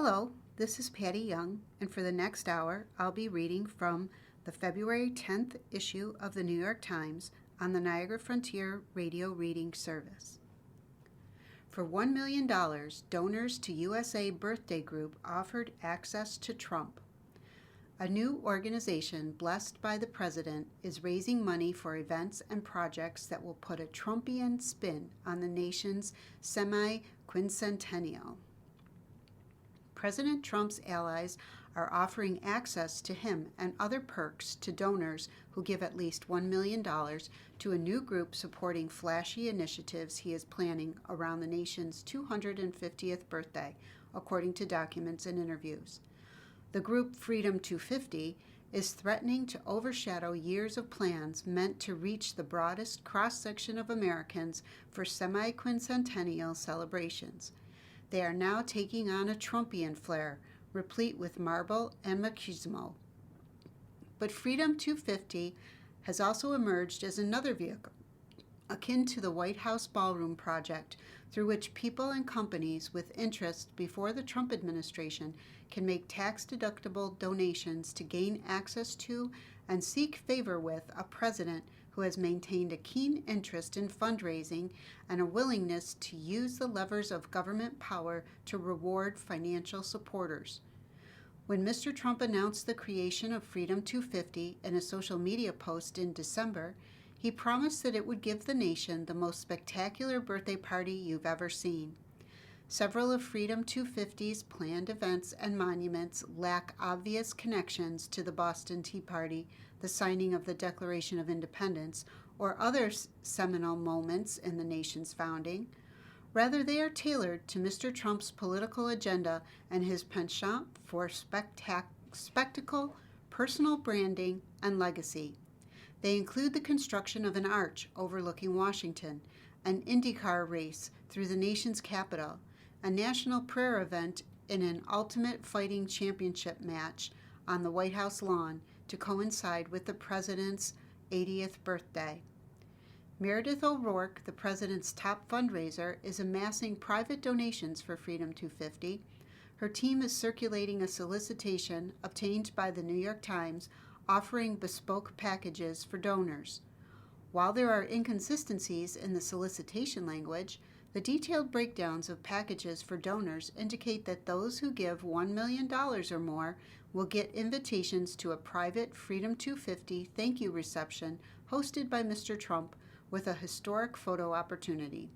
Hello, this is Patty Young, and for the next hour, I'll be reading from the February 10th issue of the New York Times on the Niagara Frontier Radio Reading Service. For $1 million, donors to USA Birthday Group offered access to Trump. A new organization blessed by the president is raising money for events and projects that will put a Trumpian spin on the nation's semi-quincentennial. President Trump's allies are offering access to him and other perks to donors who give at least $1 million to a new group supporting flashy initiatives he is planning around the nation's 250th birthday, according to documents and interviews. The group Freedom 250 is threatening to overshadow years of plans meant to reach the broadest cross-section of Americans for semi-quincentennial celebrations. They are now taking on a Trumpian flair, replete with marble and machismo. But Freedom 250 has also emerged as another vehicle, akin to the White House Ballroom Project, through which people and companies with interest before the Trump administration can make tax-deductible donations to gain access to and seek favor with a president who has maintained a keen interest in fundraising and a willingness to use the levers of government power to reward financial supporters. When Mr. Trump announced the creation of Freedom 250 in a social media post in December, he promised that it would give the nation the most spectacular birthday party you've ever seen. Several of Freedom 250's planned events and monuments lack obvious connections to the Boston Tea Party, the signing of the Declaration of Independence, or other seminal moments in the nation's founding. Rather, they are tailored to Mr. Trump's political agenda and his penchant for spectacle, personal branding, and legacy. They include the construction of an arch overlooking Washington, an IndyCar race through the nation's capital, a national prayer event in an Ultimate Fighting Championship match on the White House lawn to coincide with the president's 80th birthday. Meredith O'Rourke, the president's top fundraiser, is amassing private donations for Freedom 250. Her team is circulating a solicitation obtained by the New York Times offering bespoke packages for donors. While there are inconsistencies in the solicitation language, the detailed breakdowns of packages for donors indicate that those who give $1 million or more will get invitations to a private Freedom 250 thank you reception hosted by Mr. Trump with a historic photo opportunity.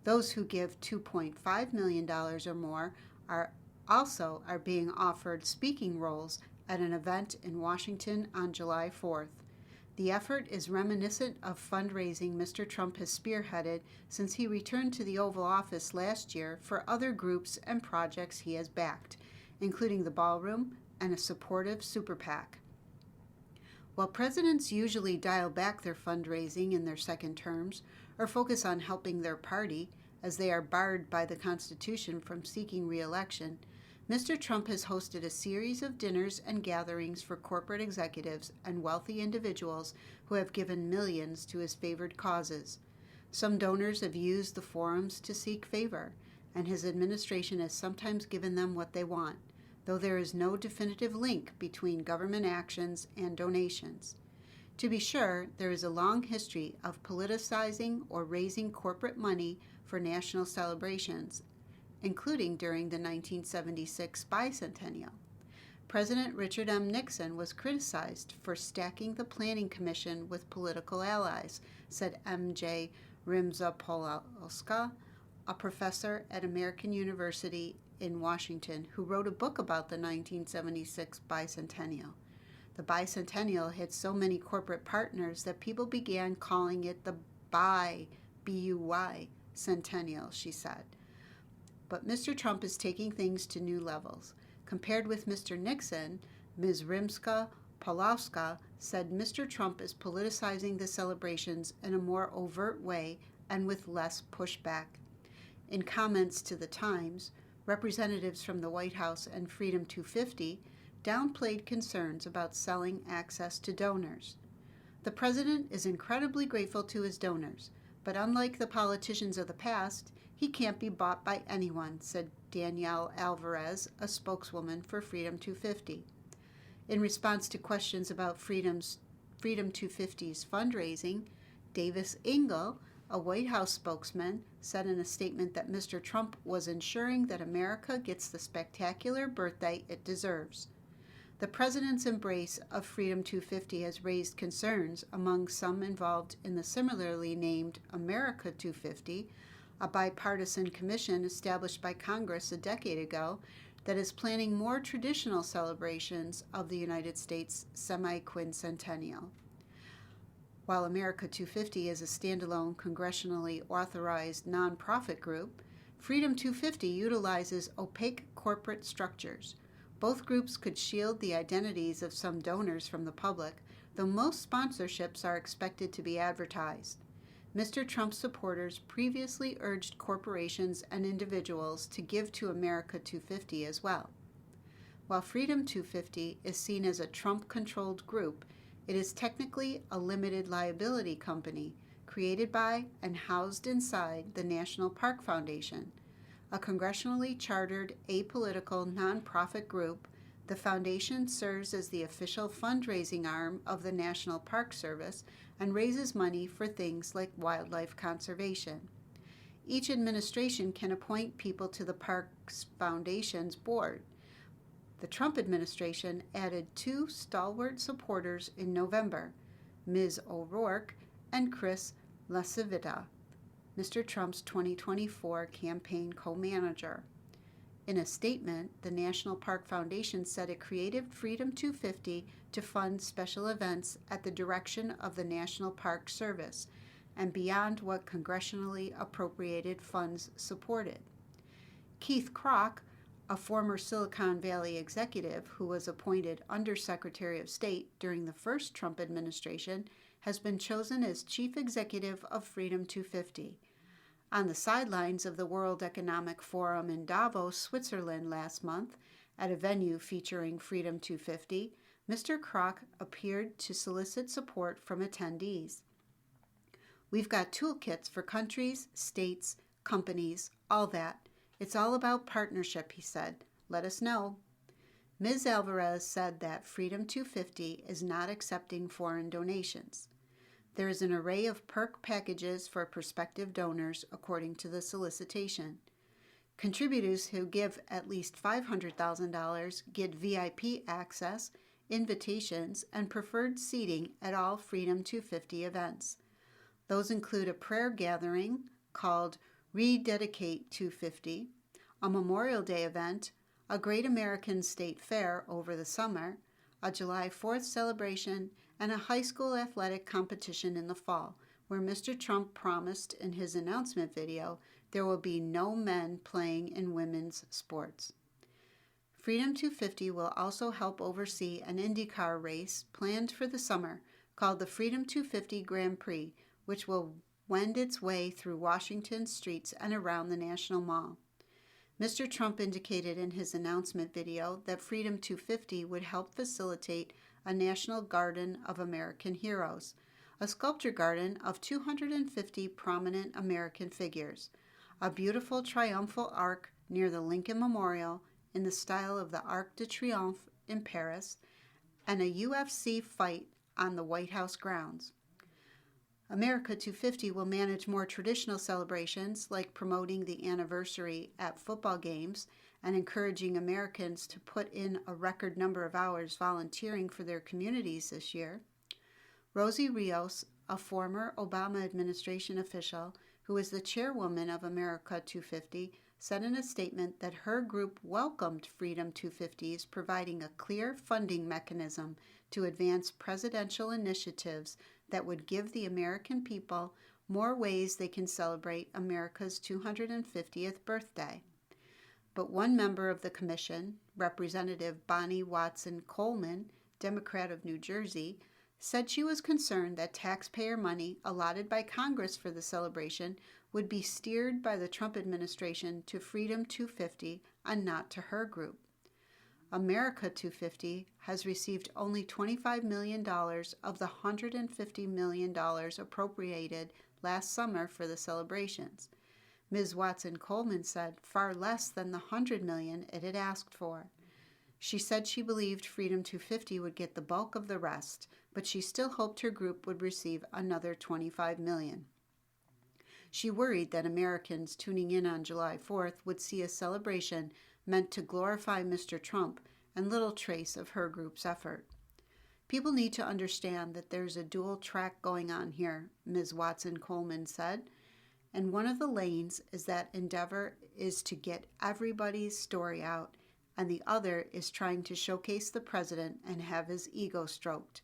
Those who give $2.5 million or more are being offered speaking roles at an event in Washington on July 4th. The effort is reminiscent of fundraising Mr. Trump has spearheaded since he returned to the Oval Office last year for other groups and projects he has backed, including the Ballroom and a supportive super PAC. While presidents usually dial back their fundraising in their second terms or focus on helping their party, as they are barred by the Constitution from seeking re-election, Mr. Trump has hosted a series of dinners and gatherings for corporate executives and wealthy individuals who have given millions to his favored causes. Some donors have used the forums to seek favor, and his administration has sometimes given them what they want, though there is no definitive link between government actions and donations. To be sure, there is a long history of politicizing or raising corporate money for national celebrations, including during the 1976 bicentennial. President Richard M. Nixon was criticized for stacking the Planning Commission with political allies, said M.J. Rimza-Polska, a professor at American University in Washington who wrote a book about the 1976 bicentennial. The bicentennial had so many corporate partners that people began calling it the B-U-Y centennial, she said. But Mr. Trump is taking things to new levels. Compared with Mr. Nixon, Ms. Rimza-Polska said Mr. Trump is politicizing the celebrations in a more overt way and with less pushback. In comments to the Times, representatives from the White House and Freedom 250 downplayed concerns about selling access to donors. The president is incredibly grateful to his donors, but unlike the politicians of the past, He can't be bought by anyone, said Danielle Alvarez, a spokeswoman for Freedom 250. In response to questions about Freedom 250's fundraising, Davis Engel, a White House spokesman, said in a statement that Mr. Trump was ensuring that America gets the spectacular birthday it deserves. The president's embrace of Freedom 250 has raised concerns among some involved in the similarly named America 250, a bipartisan commission established by Congress a decade ago that is planning more traditional celebrations of the United States semi-quincentennial. While America 250 is a standalone congressionally authorized nonprofit group, Freedom 250 utilizes opaque corporate structures. Both groups could shield the identities of some donors from the public, though most sponsorships are expected to be advertised. Mr. Trump's supporters previously urged corporations and individuals to give to America 250 as well. While Freedom 250 is seen as a Trump-controlled group, it is technically a limited liability company created by and housed inside the National Park Foundation. A congressionally chartered, apolitical nonprofit group, the foundation serves as the official fundraising arm of the National Park Service and raises money for things like wildlife conservation. Each administration can appoint people to the Parks Foundation's board. The Trump administration added 2 stalwart supporters in November, Ms. O'Rourke and Chris LaCivita, Mr. Trump's 2024 campaign co-manager. In a statement, the National Park Foundation said it created Freedom 250 to fund special events at the direction of the National Park Service and beyond what congressionally appropriated funds supported. Keith Krach, a former Silicon Valley executive who was appointed Undersecretary of State during the first Trump administration, has been chosen as chief executive of Freedom 250. On the sidelines of the World Economic Forum in Davos, Switzerland last month, at a venue featuring Freedom 250, Mr. Krach appeared to solicit support from attendees. We've got toolkits for countries, states, companies, all that. It's all about partnership, he said. Let us know. Ms. Alvarez said that Freedom 250 is not accepting foreign donations. There is an array of perk packages for prospective donors, according to the solicitation. Contributors who give at least $500,000 get VIP access, invitations, and preferred seating at all Freedom 250 events. Those include a prayer gathering called Rededicate 250, a Memorial Day event, a Great American State Fair over the summer, a July 4th celebration, and a high school athletic competition in the fall, where Mr. Trump promised in his announcement video there will be no men playing in women's sports. Freedom 250 will also help oversee an IndyCar race planned for the summer called the Freedom 250 Grand Prix, which will wend its way through Washington streets and around the National Mall. Mr. Trump indicated in his announcement video that Freedom 250 would help facilitate a National Garden of American Heroes, a sculpture garden of 250 prominent American figures, a beautiful triumphal arch near the Lincoln Memorial in the style of the Arc de Triomphe in Paris, and a UFC fight on the White House grounds. America 250 will manage more traditional celebrations like promoting the anniversary at football games and encouraging Americans to put in a record number of hours volunteering for their communities this year. Rosie Rios, a former Obama administration official who is the chairwoman of America 250, said in a statement that her group welcomed Freedom 250's providing a clear funding mechanism to advance presidential initiatives that would give the American people more ways they can celebrate America's 250th birthday. But one member of the commission, Representative Bonnie Watson Coleman, Democrat of New Jersey, said she was concerned that taxpayer money allotted by Congress for the celebration would be steered by the Trump administration to Freedom 250 and not to her group. America 250 has received only $25 million of the $150 million appropriated last summer for the celebrations. Ms. Watson Coleman said, far less than the $100 million it had asked for. She said she believed Freedom 250 would get the bulk of the rest, but she still hoped her group would receive another $25 million. She worried that Americans tuning in on July 4th would see a celebration meant to glorify Mr. Trump and little trace of her group's effort. People need to understand that there's a dual track going on here, Ms. Watson Coleman said, and one of the lanes is that endeavor is to get everybody's story out, and the other is trying to showcase the president and have his ego stroked.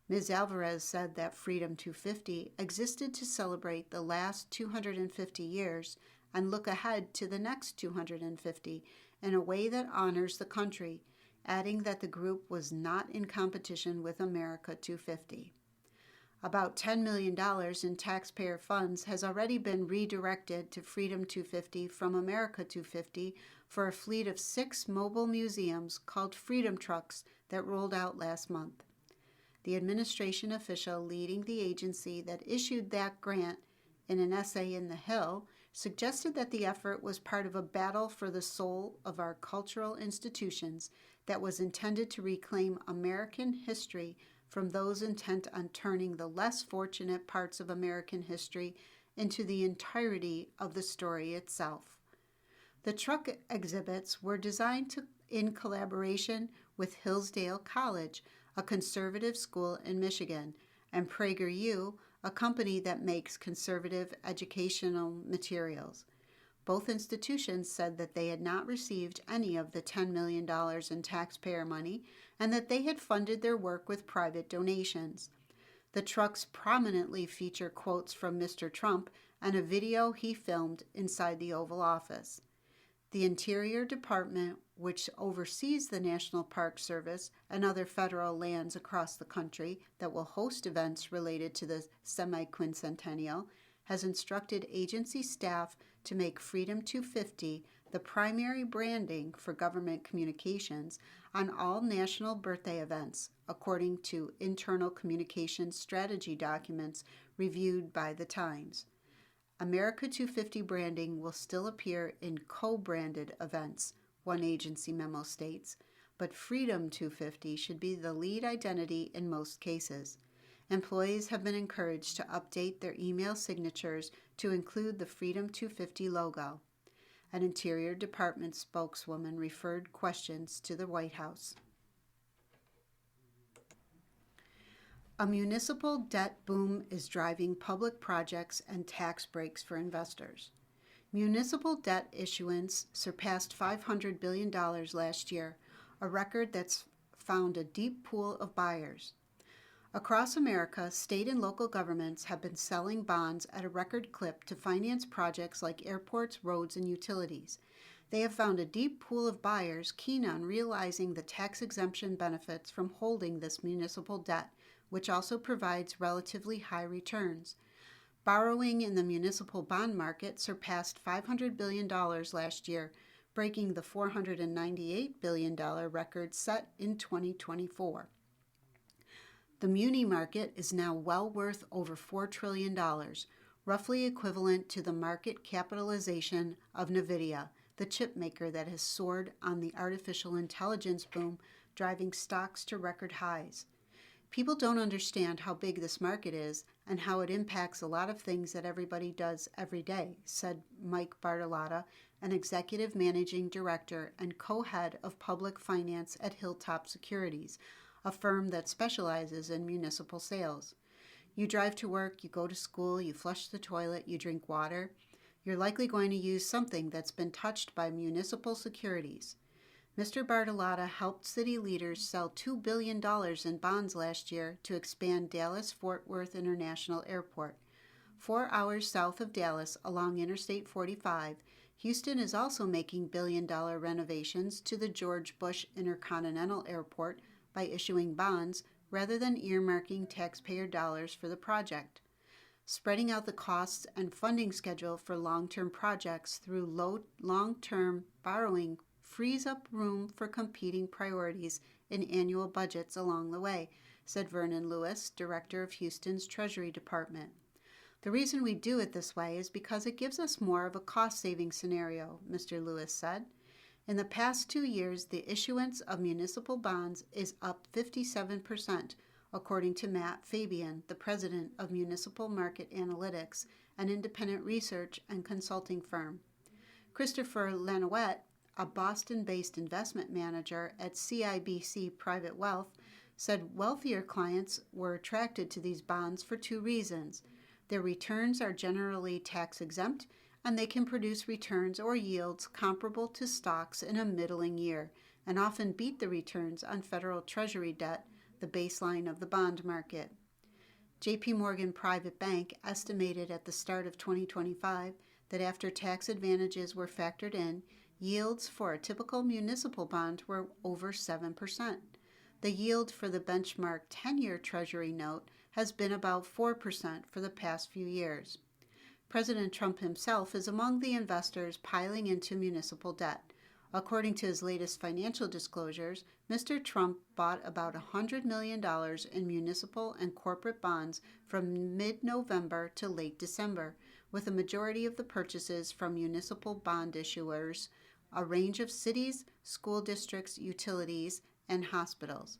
Ms. Alvarez said that Freedom 250 existed to celebrate the last 250 years and look ahead to the next 250 in a way that honors the country, adding that the group was not in competition with America 250. About $10 million in taxpayer funds has already been redirected to Freedom 250 from America 250 for a fleet of 6 mobile museums called Freedom Trucks that rolled out last month. The administration official leading the agency that issued that grant, in an essay in The Hill, suggested that the effort was part of a battle for the soul of our cultural institutions that was intended to reclaim American history from those intent on turning the less fortunate parts of American history into the entirety of the story itself. The truck exhibits were designed in collaboration with Hillsdale College, a conservative school in Michigan, and PragerU, a company that makes conservative educational materials. Both institutions said that they had not received any of the $10 million in taxpayer money and that they had funded their work with private donations. The trucks prominently feature quotes from Mr. Trump and a video he filmed inside the Oval Office. The Interior Department, which oversees the National Park Service and other federal lands across the country that will host events related to the semi-quincentennial, has instructed agency staff to make Freedom 250 the primary branding for government communications on all national birthday events, according to internal communications strategy documents reviewed by The Times. America 250 branding will still appear in co-branded events, one agency memo states, but Freedom 250 should be the lead identity in most cases. Employees have been encouraged to update their email signatures to include the Freedom 250 logo. An Interior Department spokeswoman referred questions to the White House. A municipal debt boom is driving public projects and tax breaks for investors. Municipal debt issuance surpassed $500 billion last year, a record that's found a deep pool of buyers. Across America, state and local governments have been selling bonds at a record clip to finance projects like airports, roads, and utilities. They have found a deep pool of buyers keen on realizing the tax exemption benefits from holding this municipal debt, which also provides relatively high returns. Borrowing in the municipal bond market surpassed $500 billion last year, breaking the $498 billion record set in 2024. The muni market is now well worth over $4 trillion, roughly equivalent to the market capitalization of NVIDIA, the chip maker that has soared on the artificial intelligence boom, driving stocks to record highs. People don't understand how big this market is and how it impacts a lot of things that everybody does every day, said Mike Bartolotta, an executive managing director and co-head of public finance at Hilltop Securities, a firm that specializes in municipal sales. You drive to work, you go to school, you flush the toilet, you drink water. You're likely going to use something that's been touched by municipal securities. Mr. Bartolotta helped city leaders sell $2 billion in bonds last year to expand Dallas-Fort Worth International Airport. 4 hours south of Dallas along Interstate 45, Houston is also making billion-dollar renovations to the George Bush Intercontinental Airport by issuing bonds rather than earmarking taxpayer dollars for the project. Spreading out the costs and funding schedule for long-term projects through long-term borrowing frees up room for competing priorities in annual budgets along the way, said Vernon Lewis, director of Houston's Treasury Department. The reason we do it this way is because it gives us more of a cost-saving scenario, Mr. Lewis said. In the past 2 years, the issuance of municipal bonds is up 57%, according to Matt Fabian, the president of Municipal Market Analytics, an independent research and consulting firm. Christopher Lanouette, a Boston-based investment manager at CIBC Private Wealth, said wealthier clients were attracted to these bonds for 2 reasons. Their returns are generally tax-exempt, and they can produce returns or yields comparable to stocks in a middling year, and often beat the returns on federal treasury debt, the baseline of the bond market. JP Morgan Private Bank estimated at the start of 2025 that after tax advantages were factored in, yields for a typical municipal bond were over 7%. The yield for the benchmark 10-year Treasury note has been about 4% for the past few years. President Trump himself is among the investors piling into municipal debt. According to his latest financial disclosures, Mr. Trump bought about $100 million in municipal and corporate bonds from mid-November to late December, with a majority of the purchases from municipal bond issuers, a range of cities, school districts, utilities, and hospitals.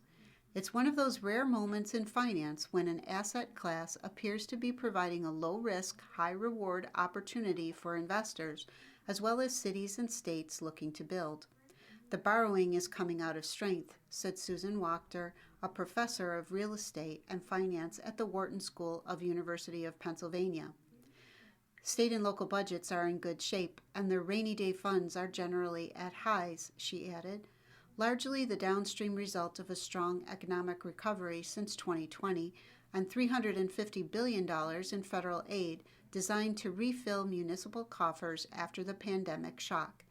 It's one of those rare moments in finance when an asset class appears to be providing a low-risk, high-reward opportunity for investors, as well as cities and states looking to build. The borrowing is coming out of strength, said Susan Wachter, a professor of real estate and finance at the Wharton School of University of Pennsylvania. State and local budgets are in good shape, and their rainy day funds are generally at highs, she added, largely the downstream result of a strong economic recovery since 2020 and $350 billion in federal aid designed to refill municipal coffers after the pandemic shock.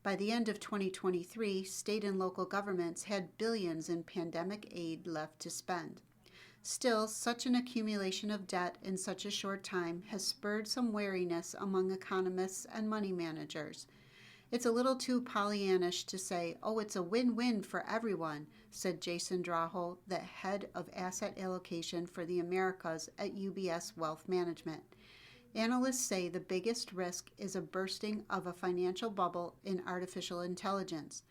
By the end of 2023, state and local governments had billions in pandemic aid left to spend. Still, such an accumulation of debt in such a short time has spurred some wariness among economists and money managers. It's a little too Pollyannish to say, oh, it's a win-win for everyone, said Jason Draho, the head of asset allocation for the Americas at UBS Wealth Management. Analysts say the biggest risk is a bursting of a financial bubble in artificial intelligence.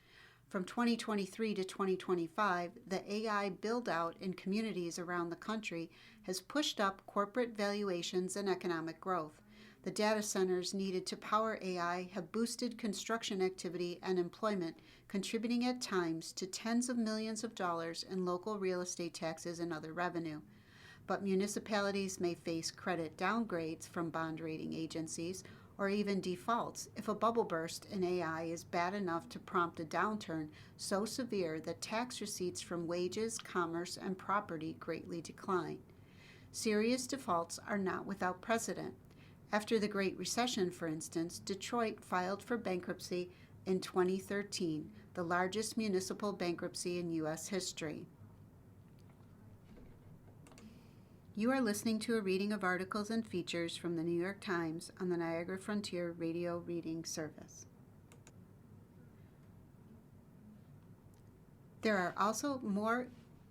From 2023 to 2025, the AI build-out in communities around the country has pushed up corporate valuations and economic growth. The data centers needed to power AI have boosted construction activity and employment, contributing at times to tens of millions of dollars in local real estate taxes and other revenue. But municipalities may face credit downgrades from bond rating agencies or even defaults if a bubble burst in AI is bad enough to prompt a downturn so severe that tax receipts from wages, commerce, and property greatly decline. Serious defaults are not without precedent. After the Great Recession, for instance, Detroit filed for bankruptcy in 2013, the largest municipal bankruptcy in U.S. history. You are listening to a reading of articles and features from the New York Times on the Niagara Frontier Radio Reading Service. There are also more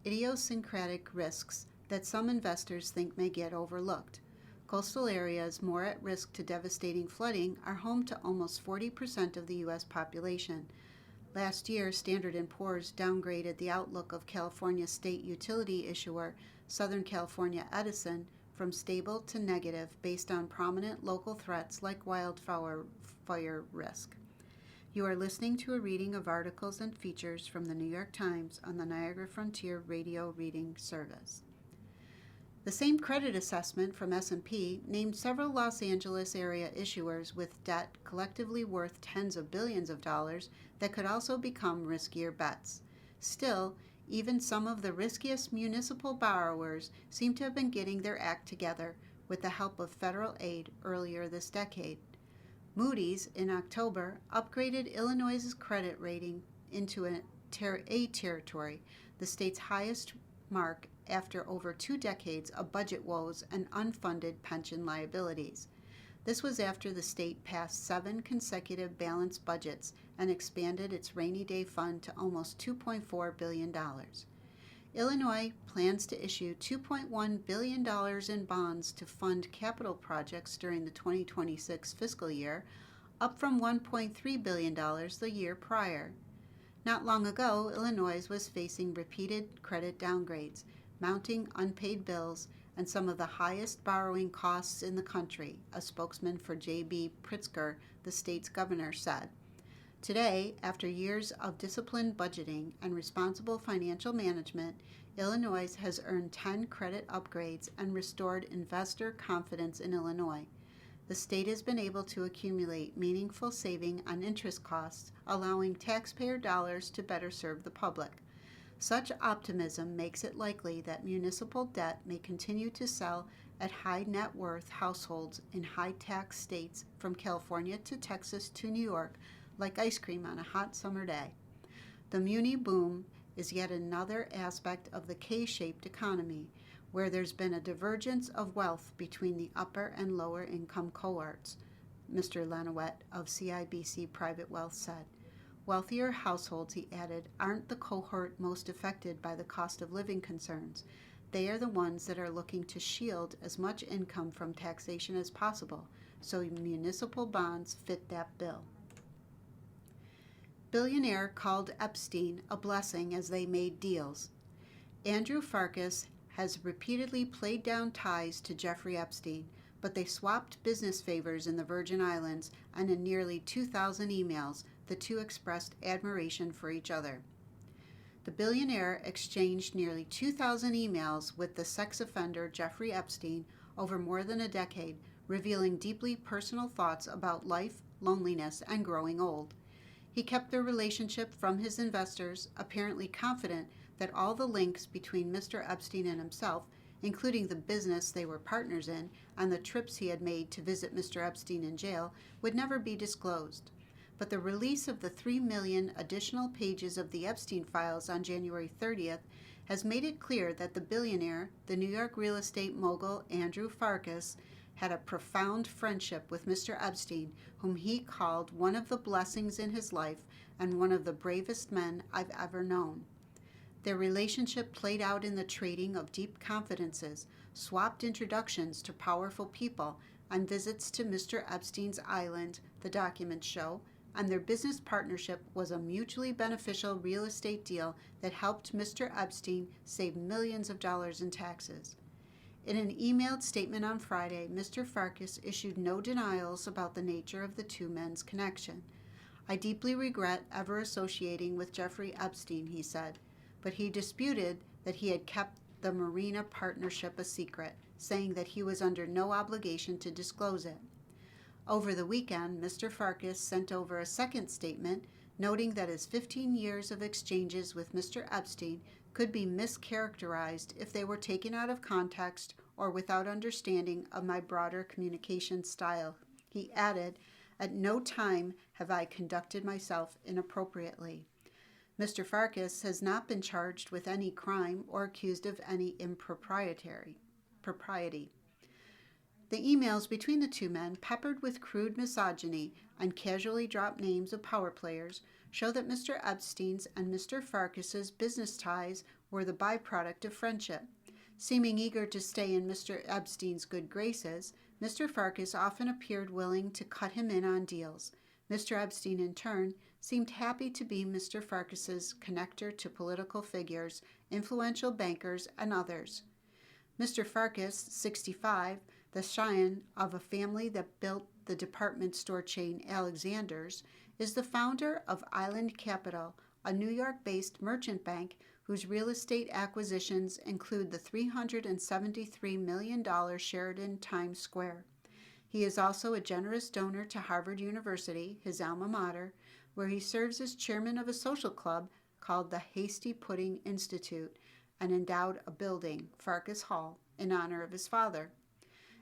idiosyncratic risks that some investors think may get overlooked. Coastal areas more at risk to devastating flooding are home to almost 40% of the U.S. population. Last year, Standard & Poor's downgraded the outlook of California state utility issuer Southern California Edison from stable to negative based on prominent local threats like wildfire risk. You are listening to a reading of articles and features from the New York Times on the Niagara Frontier Radio Reading Service. The same credit assessment from S&P named several Los Angeles area issuers with debt collectively worth tens of billions of dollars that could also become riskier bets. Still, even some of the riskiest municipal borrowers seem to have been getting their act together with the help of federal aid earlier this decade. Moody's, in October, upgraded Illinois' credit rating into A territory, the state's highest mark after over 2 decades of budget woes and unfunded pension liabilities. This was after the state passed 7 consecutive balanced budgets and expanded its rainy day fund to almost $2.4 billion. Illinois plans to issue $2.1 billion in bonds to fund capital projects during the 2026 fiscal year, up from $1.3 billion the year prior. Not long ago, Illinois was facing repeated credit downgrades, mounting unpaid bills, and some of the highest borrowing costs in the country, a spokesman for J.B. Pritzker, the state's governor, said. Today, after years of disciplined budgeting and responsible financial management, Illinois has earned 10 credit upgrades and restored investor confidence in Illinois. The state has been able to accumulate meaningful saving on interest costs, allowing taxpayer dollars to better serve the public. Such optimism makes it likely that municipal debt may continue to sell at high net worth households in high tax states from California to Texas to New York, like ice cream on a hot summer day. The muni boom is yet another aspect of the K-shaped economy, where there's been a divergence of wealth between the upper and lower income cohorts, Mr. Lanouette of CIBC Private Wealth said. Wealthier households, he added, aren't the cohort most affected by the cost of living concerns. They are the ones that are looking to shield as much income from taxation as possible, so municipal bonds fit that bill. Billionaire called Epstein a blessing as they made deals. Andrew Farkas has repeatedly played down ties to Jeffrey Epstein, but they swapped business favors in the Virgin Islands, and in nearly 2,000 emails, the two expressed admiration for each other. The billionaire exchanged nearly 2,000 emails with the sex offender Jeffrey Epstein over more than a decade, revealing deeply personal thoughts about life, loneliness, and growing old. He kept their relationship from his investors, apparently confident that all the links between Mr. Epstein and himself, including the business they were partners in and the trips he had made to visit Mr. Epstein in jail, would never be disclosed. But the release of the 3 million additional pages of the Epstein files on January 30th has made it clear that the billionaire, the New York real estate mogul Andrew Farkas, had a profound friendship with Mr. Epstein, whom he called one of the blessings in his life and one of the bravest men I've ever known. Their relationship played out in the trading of deep confidences, swapped introductions to powerful people, and visits to Mr. Epstein's island, the documents show, and their business partnership was a mutually beneficial real estate deal that helped Mr. Epstein save millions of dollars in taxes. In an emailed statement on Friday, Mr. Farkas issued no denials about the nature of the two men's connection. I deeply regret ever associating with Jeffrey Epstein, he said, but he disputed that he had kept the Marina partnership a secret, saying that he was under no obligation to disclose it. Over the weekend, Mr. Farkas sent over a second statement, noting that his 15 years of exchanges with Mr. Epstein could be mischaracterized if they were taken out of context or without understanding of my broader communication style. He added, "At no time have I conducted myself inappropriately." Mr. Farkas has not been charged with any crime or accused of any impropriety. The emails between the two men, peppered with crude misogyny and casually dropped names of power players, show that Mr. Epstein's and Mr. Farkas's business ties were the byproduct of friendship. Seeming eager to stay in Mr. Epstein's good graces, Mr. Farkas often appeared willing to cut him in on deals. Mr. Epstein, in turn, seemed happy to be Mr. Farkas's connector to political figures, influential bankers, and others. Mr. Farkas, 65, the scion of a family that built the department store chain Alexander's, is the founder of Island Capital, a New York-based merchant bank whose real estate acquisitions include the $373 million Sheraton Times Square. He is also a generous donor to Harvard University, his alma mater, where he serves as chairman of a social club called the Hasty Pudding Institute, and endowed a building, Farkas Hall, in honor of his father.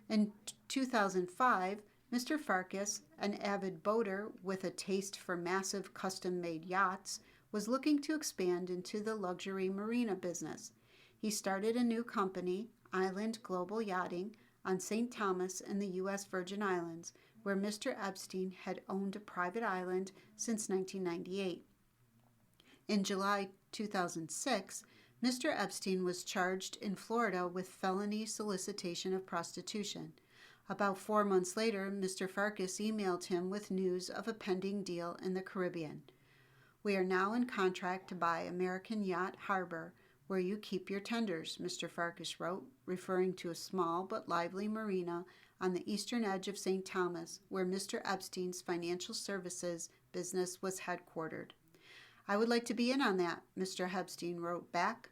In 2005, Mr. Farkas, an avid boater with a taste for massive custom-made yachts, was looking to expand into the luxury marina business. He started a new company, Island Global Yachting, on St. Thomas in the U.S. Virgin Islands, where Mr. Epstein had owned a private island since 1998. In July 2006, Mr. Epstein was charged in Florida with felony solicitation of prostitution. About 4 months later, Mr. Farkas emailed him with news of a pending deal in the Caribbean. "We are now in contract to buy American Yacht Harbor, where you keep your tenders," Mr. Farkas wrote, referring to a small but lively marina on the eastern edge of St. Thomas, where Mr. Epstein's financial services business was headquartered. "I would like to be in on that," Mr. Epstein wrote back.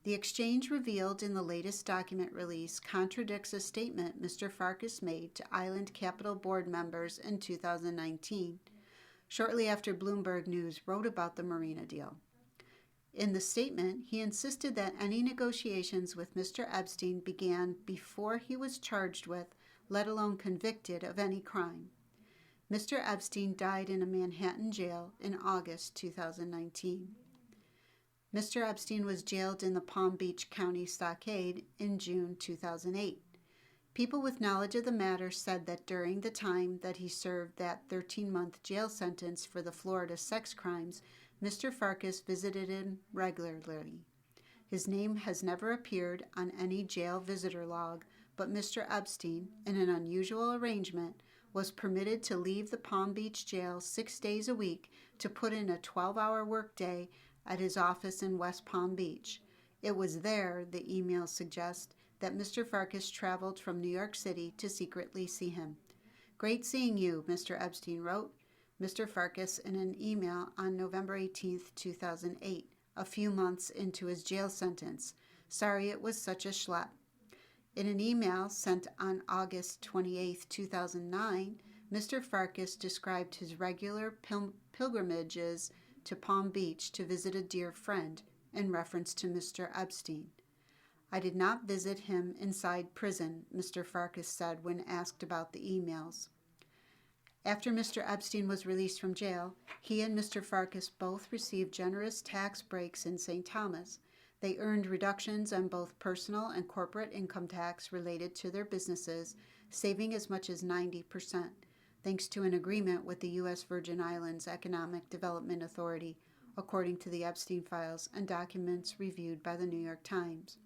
The exchange revealed in the latest document release contradicts a statement Mr. Farkas made to Island Capital board members in 2019, shortly after Bloomberg News wrote about the marina deal. In the statement, he insisted that any negotiations with Mr. Epstein began before he was charged with, let alone convicted of any crime. Mr. Epstein died in a Manhattan jail in August 2019. Mr. Epstein was jailed in the Palm Beach County Stockade in June 2008. People with knowledge of the matter said that during the time that he served that 13-month jail sentence for the Florida sex crimes, Mr. Farkas visited him regularly. His name has never appeared on any jail visitor log, but Mr. Epstein, in an unusual arrangement, was permitted to leave the Palm Beach jail 6 days a week to put in a 12-hour workday at his office in West Palm Beach. It was there, the emails suggest, that Mr. Farkas traveled from New York City to secretly see him. "Great seeing you," Mr. Epstein wrote Mr. Farkas in an email on November 18, 2008, a few months into his jail sentence. "Sorry it was such a schlep." In an email sent on August 28, 2009, Mr. Farkas described his regular pilgrimages to Palm Beach to visit a dear friend, in reference to Mr. Epstein. "I did not visit him inside prison," Mr. Farkas said when asked about the emails. After Mr. Epstein was released from jail, he and Mr. Farkas both received generous tax breaks in St. Thomas. They earned reductions on both personal and corporate income tax related to their businesses, saving as much as 90%, thanks to an agreement with the U.S. Virgin Islands Economic Development Authority, according to the Epstein files and documents reviewed by the New York Times.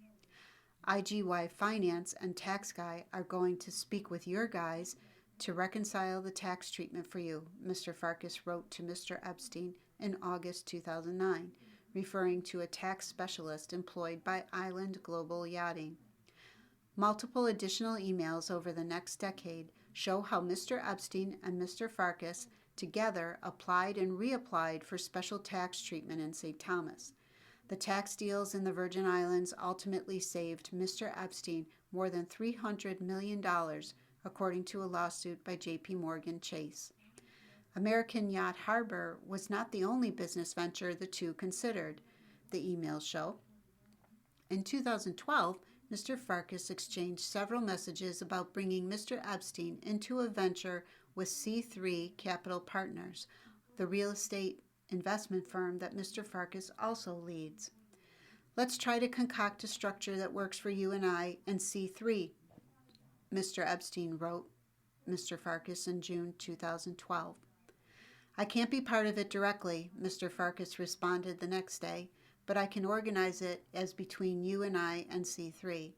IGY Finance and Tax Guy are going to speak with your guys to reconcile the tax treatment for you, Mr. Farkas wrote to Mr. Epstein in August 2009, referring to a tax specialist employed by Island Global Yachting. Multiple additional emails over the next decade show how Mr. Epstein and Mr. Farkas together applied and reapplied for special tax treatment in St. Thomas. The tax deals in the Virgin Islands ultimately saved Mr. Epstein more than $300 million, according to a lawsuit by J.P. Morgan Chase. American Yacht Harbor was not the only business venture the two considered, the emails show. In 2012, Mr. Farkas exchanged several messages about bringing Mr. Epstein into a venture with C3 Capital Partners, the real estate investment firm that Mr. Farkas also leads. "Let's try to concoct a structure that works for you and I and C3, Mr. Epstein wrote Mr. Farkas in June 2012. "I can't be part of it directly," Mr. Farkas responded the next day, "but I can organize it as between you and I and C3.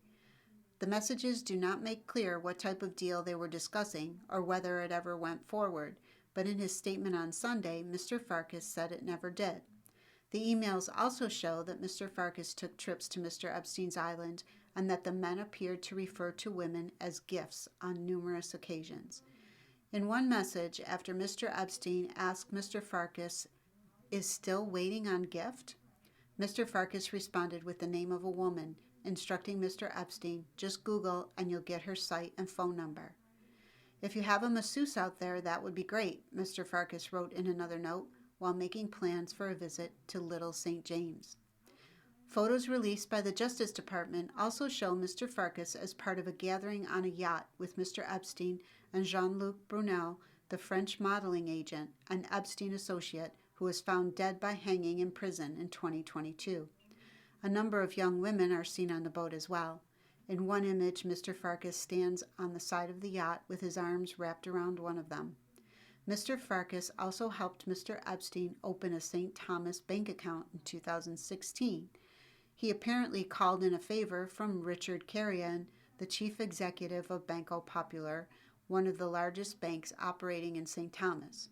The messages do not make clear what type of deal they were discussing or whether it ever went forward, but in his statement on Sunday, Mr. Farkas said it never did. The emails also show that Mr. Farkas took trips to Mr. Epstein's island and that the men appeared to refer to women as gifts on numerous occasions. In one message, after Mr. Epstein asked Mr. Farkas, "Is still waiting on gift?" Mr. Farkas responded with the name of a woman, instructing Mr. Epstein, "Just Google and you'll get her site and phone number." "If you have a masseuse out there, that would be great," Mr. Farkas wrote in another note while making plans for a visit to Little St. James. Photos released by the Justice Department also show Mr. Farkas as part of a gathering on a yacht with Mr. Epstein and Jean-Luc Brunel, the French modeling agent, an Epstein associate who was found dead by hanging in prison in 2022. A number of young women are seen on the boat as well. In one image, Mr. Farkas stands on the side of the yacht with his arms wrapped around one of them. Mr. Farkas also helped Mr. Epstein open a St. Thomas bank account in 2016. He apparently called in a favor from Richard Carrion, the chief executive of Banco Popular, one of the largest banks operating in St. Thomas.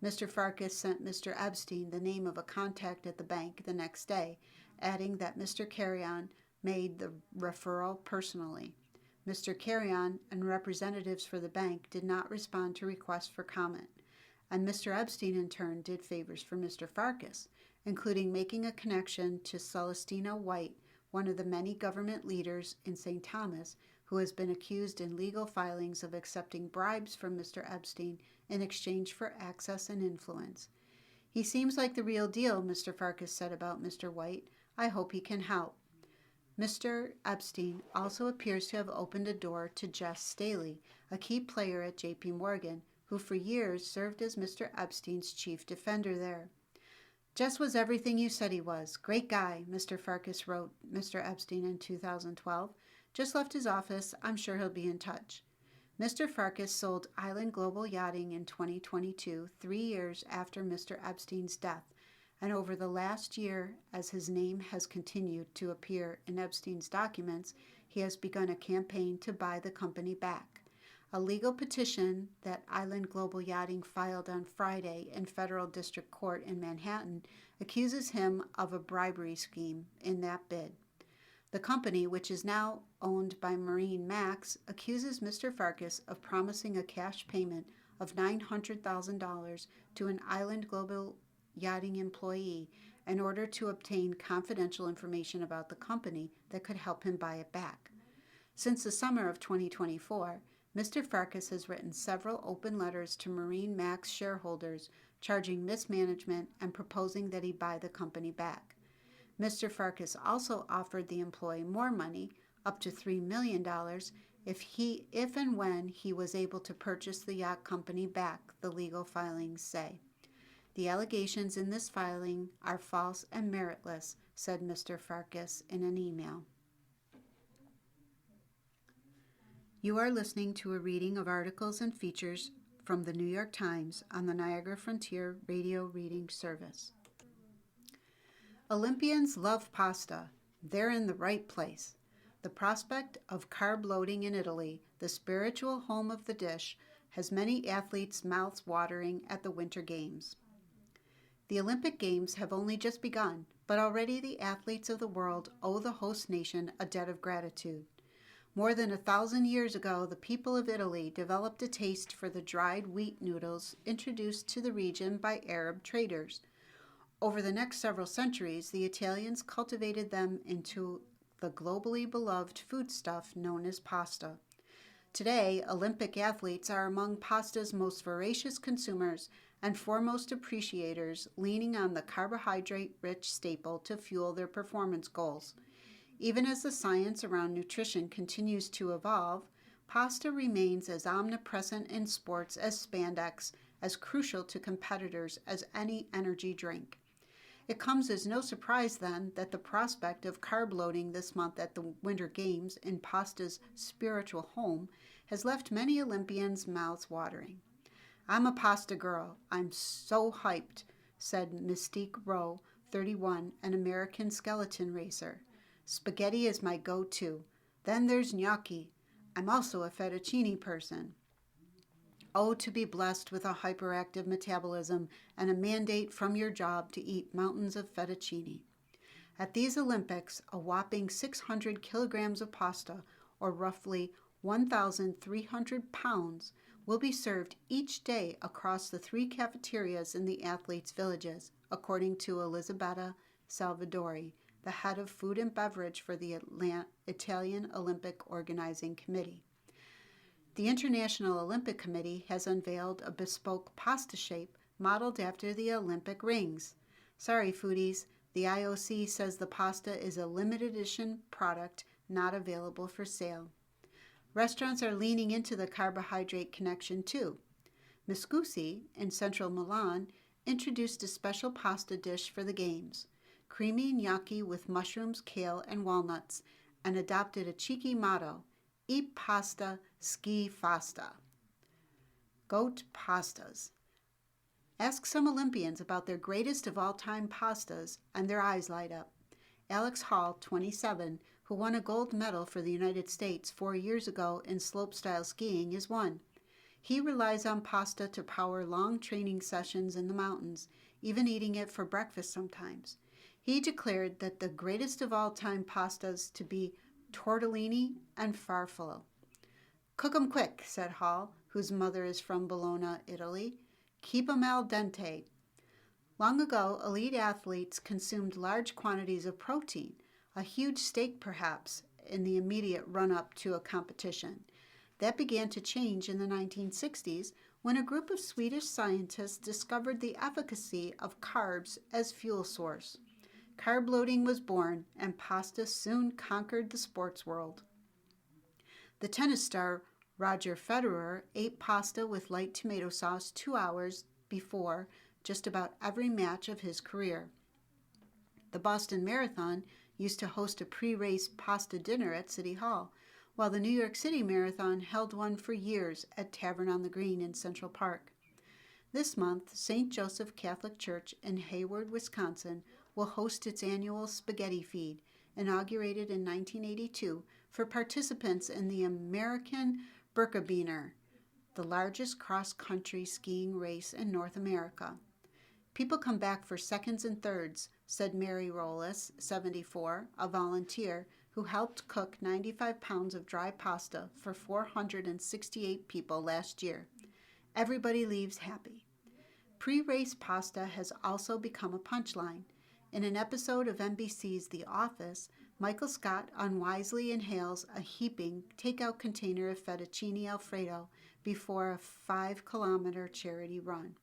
Mr. Farkas sent Mr. Epstein the name of a contact at the bank the next day, adding that Mr. Carrion made the referral personally. Mr. Carrion and representatives for the bank did not respond to requests for comment, and Mr. Epstein in turn did favors for Mr. Farkas, including making a connection to Celestina White, one of the many government leaders in St. Thomas who has been accused in legal filings of accepting bribes from Mr. Epstein in exchange for access and influence. He seems like the real deal, Mr. Farkas said about Mr. White. I hope he can help. Mr. Epstein also appears to have opened a door to Jess Staley, a key player at JP Morgan, who for years served as Mr. Epstein's chief defender there. Jess was everything you said he was. Great guy, Mr. Farkas wrote Mr. Epstein in 2012. Just left his office. I'm sure he'll be in touch. Mr. Farkas sold Island Global Yachting in 2022, 3 years after Mr. Epstein's death, and over the last year, as his name has continued to appear in Epstein's documents, he has begun a campaign to buy the company back. A legal petition that Island Global Yachting filed on Friday in Federal District Court in Manhattan accuses him of a bribery scheme in that bid. The company, which is now owned by MarineMax, accuses Mr. Farkas of promising a cash payment of $900,000 to an Island Global Yachting employee in order to obtain confidential information about the company that could help him buy it back. Since the summer of 2024, Mr. Farkas has written several open letters to MarineMax shareholders charging mismanagement and proposing that he buy the company back. Mr. Farkas also offered the employee more money, up to $3 million, if and when he was able to purchase the yacht company back, the legal filings say. The allegations in this filing are false and meritless, said Mr. Farkas in an email. You are listening to a reading of articles and features from the New York Times on the Niagara Frontier Radio Reading Service. Olympians love pasta. They're in the right place. The prospect of carb loading in Italy, the spiritual home of the dish, has many athletes' mouths watering at the Winter Games. The Olympic Games have only just begun, but already the athletes of the world owe the host nation a debt of gratitude. More than 1,000 years ago, the people of Italy developed a taste for the dried wheat noodles introduced to the region by Arab traders. Over the next several centuries, the Italians cultivated them into the globally beloved foodstuff known as pasta. Today, Olympic athletes are among pasta's most voracious consumers and foremost appreciators, leaning on the carbohydrate-rich staple to fuel their performance goals. Even as the science around nutrition continues to evolve, pasta remains as omnipresent in sports as spandex, as crucial to competitors as any energy drink. It comes as no surprise, then, that the prospect of carb loading this month at the Winter Games in pasta's spiritual home has left many Olympians' mouths watering. I'm a pasta girl. I'm so hyped, said Mystique Rowe, 31, an American skeleton racer. Spaghetti is my go-to. Then there's gnocchi. I'm also a fettuccine person. Oh, to be blessed with a hyperactive metabolism and a mandate from your job to eat mountains of fettuccine. At these Olympics, a whopping 600 kilograms of pasta, or roughly 1,300 pounds, will be served each day across the 3 cafeterias in the athletes' villages, according to Elisabetta Salvadori, the head of food and beverage for the Italian Olympic Organizing Committee. The International Olympic Committee has unveiled a bespoke pasta shape modeled after the Olympic rings. Sorry, foodies, the IOC says the pasta is a limited edition product not available for sale. Restaurants are leaning into the carbohydrate connection too. Miscusi, in central Milan, introduced a special pasta dish for the games, creamy gnocchi with mushrooms, kale, and walnuts, and adopted a cheeky motto, eat pasta, ski fasta. Goat pastas. Ask some Olympians about their greatest of all-time pastas, and their eyes light up. Alex Hall, 27, who won a gold medal for the United States 4 years ago in slopestyle skiing, is one. He relies on pasta to power long training sessions in the mountains, even eating it for breakfast sometimes. He declared that the greatest of all time pastas to be tortellini and farfalle. "Cook 'em quick," said Hall, whose mother is from Bologna, Italy. "Keep 'em al dente." Long ago, elite athletes consumed large quantities of protein, a huge steak perhaps, in the immediate run-up to a competition. That began to change in the 1960s when a group of Swedish scientists discovered the efficacy of carbs as fuel source. Carb loading was born, and pasta soon conquered the sports world. The tennis star Roger Federer ate pasta with light tomato sauce 2 hours before just about every match of his career. The Boston Marathon used to host a pre-race pasta dinner at City Hall, while the New York City Marathon held one for years at Tavern on the Green in Central Park. This month, St. Joseph Catholic Church in Hayward, Wisconsin, will host its annual Spaghetti Feed, inaugurated in 1982, for participants in the American Birkebeiner, the largest cross-country skiing race in North America. "People come back for seconds and thirds," said Mary Rollis, 74, a volunteer who helped cook 95 pounds of dry pasta for 468 people last year. "Everybody leaves happy." Pre-race pasta has also become a punchline. In an episode of NBC's The Office, Michael Scott unwisely inhales a heaping takeout container of fettuccine Alfredo before a 5-kilometer charity run.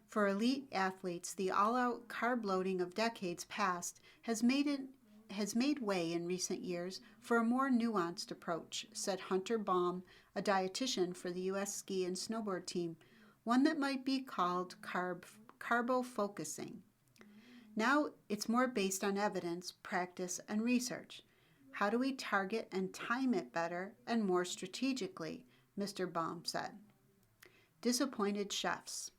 For elite athletes, the all-out carb loading of decades past has made way in recent years for a more nuanced approach, said Hunter Baum, a dietitian for the U.S. ski and snowboard team, one that might be called carbo-focusing. Now it's more based on evidence, practice, and research. How do we target and time it better and more strategically, Mr. Baum said. Disappointed chefs.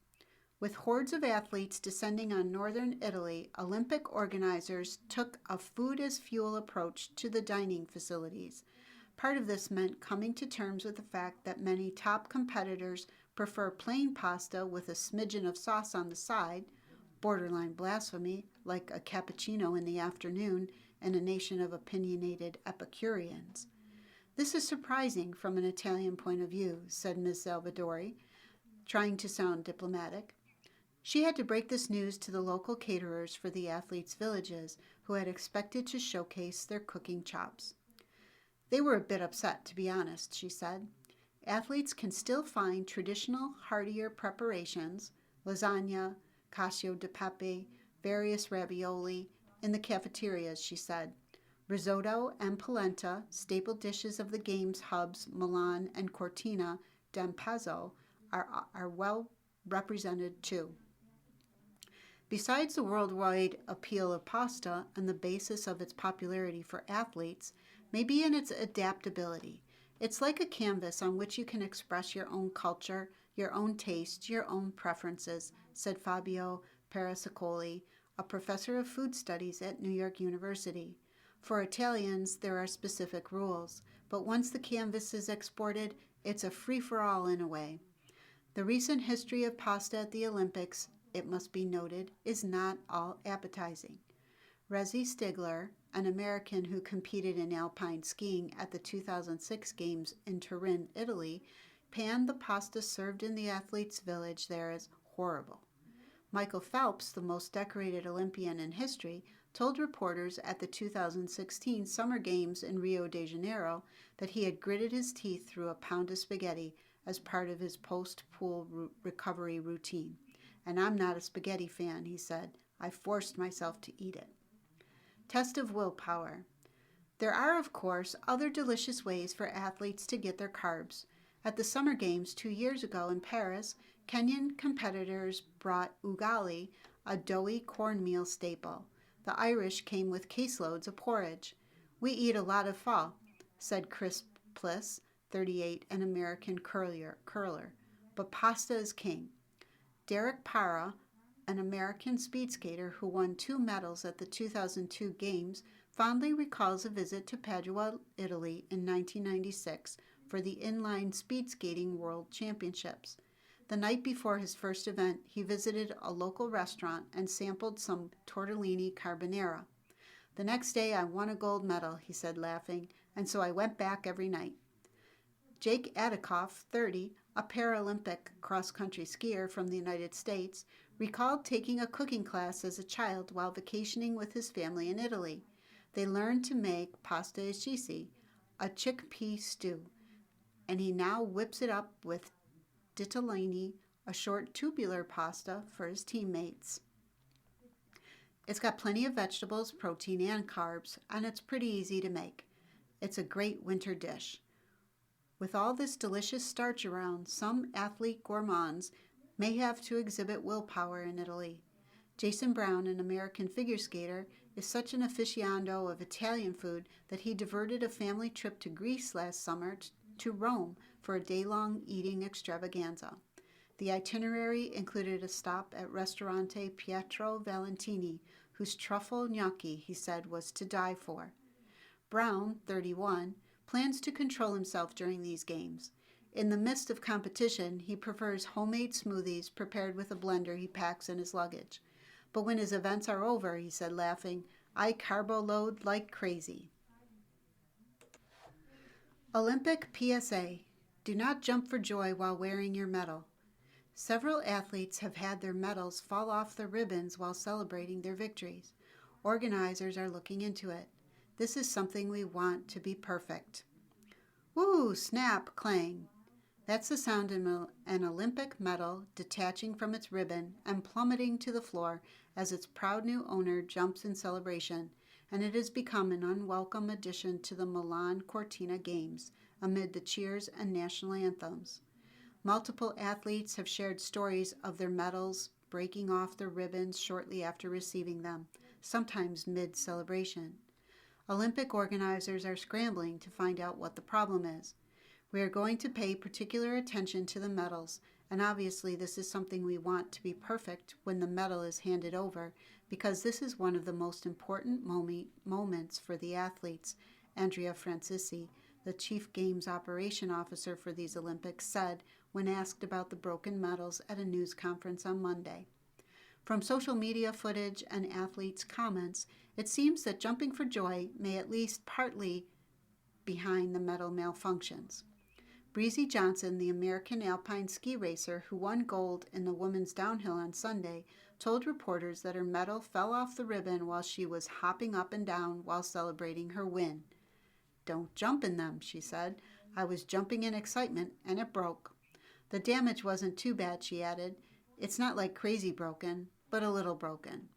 With hordes of athletes descending on northern Italy, Olympic organizers took a food-as-fuel approach to the dining facilities. Part of this meant coming to terms with the fact that many top competitors prefer plain pasta with a smidgen of sauce on the side, borderline blasphemy, like a cappuccino in the afternoon in a nation of opinionated Epicureans. "This is surprising from an Italian point of view," said Ms. Salvadori, trying to sound diplomatic. She had to break this news to the local caterers for the athletes' villages, who had expected to showcase their cooking chops. "They were a bit upset, to be honest," she said. "Athletes can still find traditional, heartier preparations, lasagna, cacio de pepe, various ravioli, in the cafeterias," she said. "Risotto and polenta, staple dishes of the Games hubs Milan and Cortina d'Ampezzo, are well represented too." Besides the worldwide appeal of pasta and the basis of its popularity for athletes may be in its adaptability. It's like a canvas on which you can express your own culture, your own tastes, your own preferences, said Fabio Parasicoli, a professor of food studies at New York University. For Italians, there are specific rules, but once the canvas is exported, it's a free-for-all in a way. The recent history of pasta at the Olympics, it must be noted, is not all appetizing. Rezi Stigler, an American who competed in alpine skiing at the 2006 Games in Turin, Italy, panned the pasta served in the athletes' village there as horrible. Michael Phelps, the most decorated Olympian in history, told reporters at the 2016 Summer Games in Rio de Janeiro that he had gritted his teeth through a pound of spaghetti as part of his post-pool recovery routine. "And I'm not a spaghetti fan," he said. "I forced myself to eat it." Test of willpower. There are, of course, other delicious ways for athletes to get their carbs. At the Summer Games 2 years ago in Paris, Kenyan competitors brought ugali, a doughy cornmeal staple. The Irish came with caseloads of porridge. "We eat a lot of pho," said Chris Pliss, 38, an American curler. "But pasta is king." Derek Para, an American speed skater who won 2 medals at the 2002 Games, fondly recalls a visit to Padua, Italy in 1996 for the inline speed skating world championships. The night before his first event, he visited a local restaurant and sampled some tortellini carbonara. "The next day I won a gold medal," he said, laughing, "and so I went back every night." Jake Adikoff, 30, a Paralympic cross-country skier from the United States, recalled taking a cooking class as a child while vacationing with his family in Italy. They learned to make pasta e ceci, a chickpea stew, and he now whips it up with ditalini, a short tubular pasta, for his teammates. It's got plenty of vegetables, protein, and carbs, and it's pretty easy to make. It's a great winter dish. With all this delicious starch around, some athlete gourmands may have to exhibit willpower in Italy. Jason Brown, an American figure skater, is such an aficionado of Italian food that he diverted a family trip to Greece last summer to Rome for a day-long eating extravaganza. The itinerary included a stop at Ristorante Pietro Valentini, whose truffle gnocchi, he said, was to die for. Brown, 31, plans to control himself during these games. In the midst of competition, he prefers homemade smoothies prepared with a blender he packs in his luggage. But when his events are over, he said, laughing, "I carbo load like crazy." Olympic PSA: do not jump for joy while wearing your medal. Several athletes have had their medals fall off the ribbons while celebrating their victories. Organizers are looking into it. This is something we want to be perfect. Woo! Snap! Clang! That's the sound of an Olympic medal detaching from its ribbon and plummeting to the floor as its proud new owner jumps in celebration, and it has become an unwelcome addition to the Milan Cortina Games amid the cheers and national anthems. Multiple athletes have shared stories of their medals breaking off their ribbons shortly after receiving them, sometimes mid-celebration. Olympic organizers are scrambling to find out what the problem is. We are going to pay particular attention to the medals, and obviously this is something we want to be perfect when the medal is handed over, because this is one of the most important moments for the athletes, Andrea Francisci, the Chief Games Operation Officer for these Olympics, said when asked about the broken medals at a news conference on Monday. From social media footage and athletes' comments, it seems that jumping for joy may at least partly behind the medal malfunctions. Breezy Johnson, the American alpine ski racer who won gold in the women's downhill on Sunday, told reporters that her medal fell off the ribbon while she was hopping up and down while celebrating her win. "Don't jump in them," she said. "I was jumping in excitement and it broke." The damage wasn't too bad, she added. "It's not like crazy broken, but a little broken."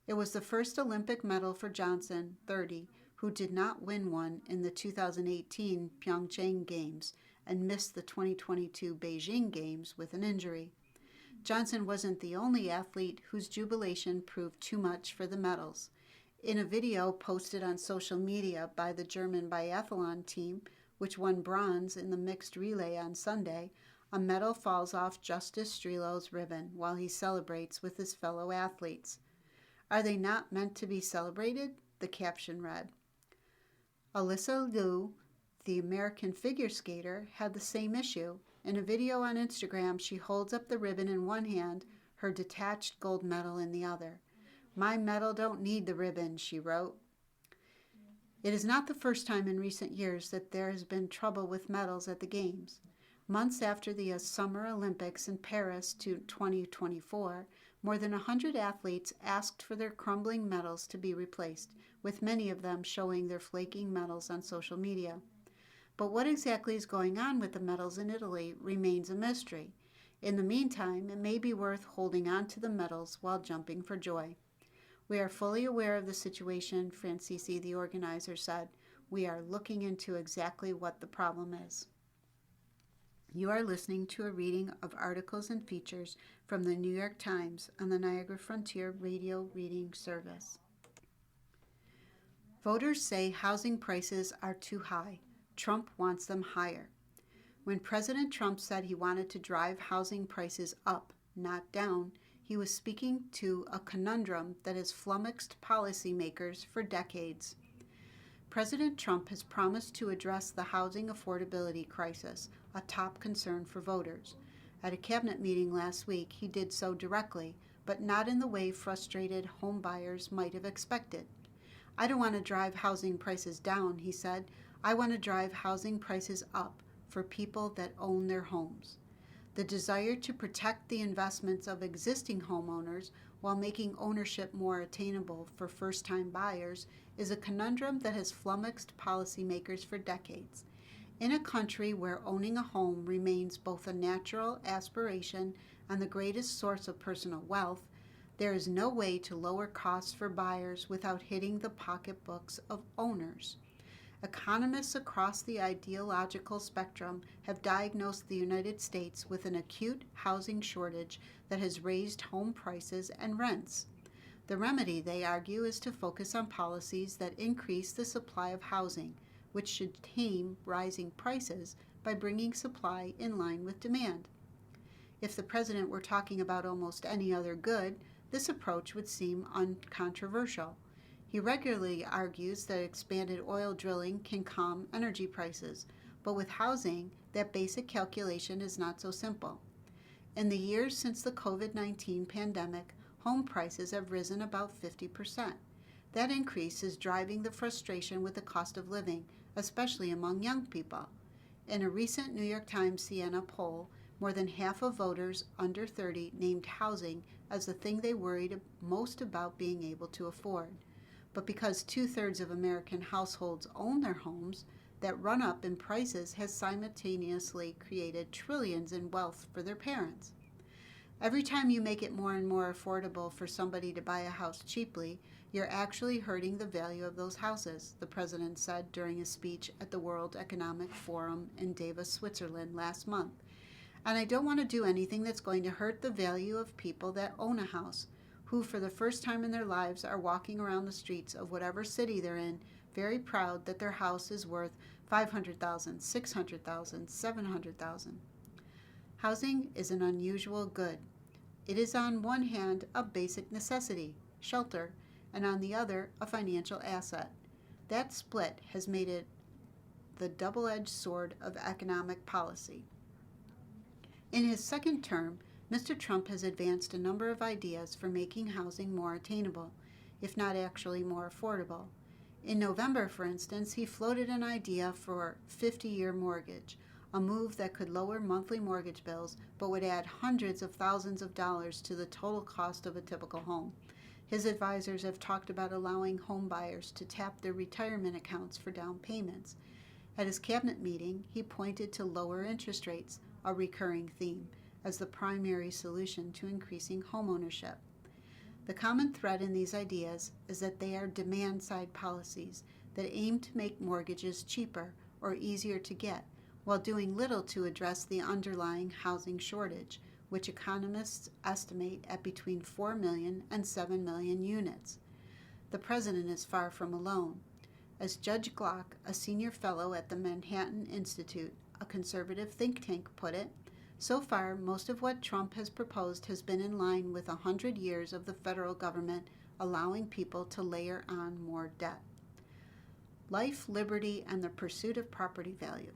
It was the first Olympic medal for Johnson, 30, who did not win one in the 2018 Pyeongchang Games and missed the 2022 Beijing Games with an injury. Johnson wasn't the only athlete whose jubilation proved too much for the medals. In a video posted on social media by the German biathlon team, which won bronze in the mixed relay on Sunday, a medal falls off Justus Strelo's ribbon while he celebrates with his fellow athletes. "Are they not meant to be celebrated?" the caption read. Alyssa Liu, the American figure skater, had the same issue. In a video on Instagram, she holds up the ribbon in one hand, her detached gold medal in the other. "My medal don't need the ribbon," she wrote. It is not the first time in recent years that there has been trouble with medals at the Games. Months after the Summer Olympics in Paris 2024, more than 100 athletes asked for their crumbling medals to be replaced, with many of them showing their flaking medals on social media. But what exactly is going on with the medals in Italy remains a mystery. In the meantime, it may be worth holding on to the medals while jumping for joy. "We are fully aware of the situation," Francisci, the organizer, said. "We are looking into exactly what the problem is." You are listening to a reading of articles and features from the New York Times on the Niagara Frontier Radio Reading Service. Voters say housing prices are too high. Trump wants them higher. When President Trump said he wanted to drive housing prices up, not down, he was speaking to a conundrum that has flummoxed policymakers for decades. President Trump has promised to address the housing affordability crisis, a top concern for voters. At a cabinet meeting last week, he did so directly, but not in the way frustrated homebuyers might have expected. "I don't want to drive housing prices down," he said. "I want to drive housing prices up for people that own their homes." The desire to protect the investments of existing homeowners while making ownership more attainable for first-time buyers is a conundrum that has flummoxed policymakers for decades. In a country where owning a home remains both a natural aspiration and the greatest source of personal wealth, there is no way to lower costs for buyers without hitting the pocketbooks of owners. Economists across the ideological spectrum have diagnosed the United States with an acute housing shortage that has raised home prices and rents. The remedy, they argue, is to focus on policies that increase the supply of housing, which should tame rising prices by bringing supply in line with demand. If the president were talking about almost any other good, this approach would seem uncontroversial. He regularly argues that expanded oil drilling can calm energy prices, but with housing, that basic calculation is not so simple. In the years since the COVID-19 pandemic, home prices have risen about 50%. That increase is driving the frustration with the cost of living, especially among young people. In a recent New York Times Siena poll, more than half of voters under 30 named housing as the thing they worried most about being able to afford. But because 2/3 of American households own their homes, that run-up in prices has simultaneously created trillions in wealth for their parents. Every time you make it more and more affordable for somebody to buy a house cheaply, you're actually hurting the value of those houses, the president said during a speech at the World Economic Forum in Davos, Switzerland last month. And I don't want to do anything that's going to hurt the value of people that own a house, who for the first time in their lives are walking around the streets of whatever city they're in, very proud that their house is worth $500,000, $600,000, $700,000. Housing is an unusual good. It is on one hand a basic necessity, shelter, and on the other a financial asset. That split has made it the double-edged sword of economic policy. In his second term, Mr. Trump has advanced a number of ideas for making housing more attainable, if not actually more affordable. In November, for instance, he floated an idea for 50-year mortgage, a move that could lower monthly mortgage bills but would add hundreds of thousands of dollars to the total cost of a typical home. His advisors have talked about allowing home buyers to tap their retirement accounts for down payments. At his cabinet meeting, he pointed to lower interest rates, a recurring theme, as the primary solution to increasing homeownership. The common thread in these ideas is that they are demand-side policies that aim to make mortgages cheaper or easier to get, while doing little to address the underlying housing shortage, which economists estimate at between 4 million and 7 million units. The president is far from alone. As Judge Glock, a senior fellow at the Manhattan Institute, a conservative think tank, put it, so far, most of what Trump has proposed has been in line with 100 years of the federal government allowing people to layer on more debt. Life, liberty, and the pursuit of property value.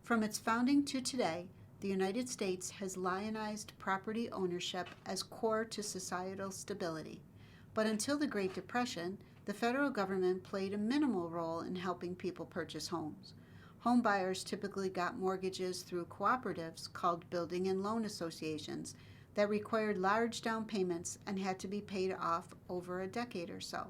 From its founding to today, the United States has lionized property ownership as core to societal stability. But until the Great Depression, the federal government played a minimal role in helping people purchase homes. Home buyers typically got mortgages through cooperatives called building and loan associations that required large down payments and had to be paid off over a decade or so.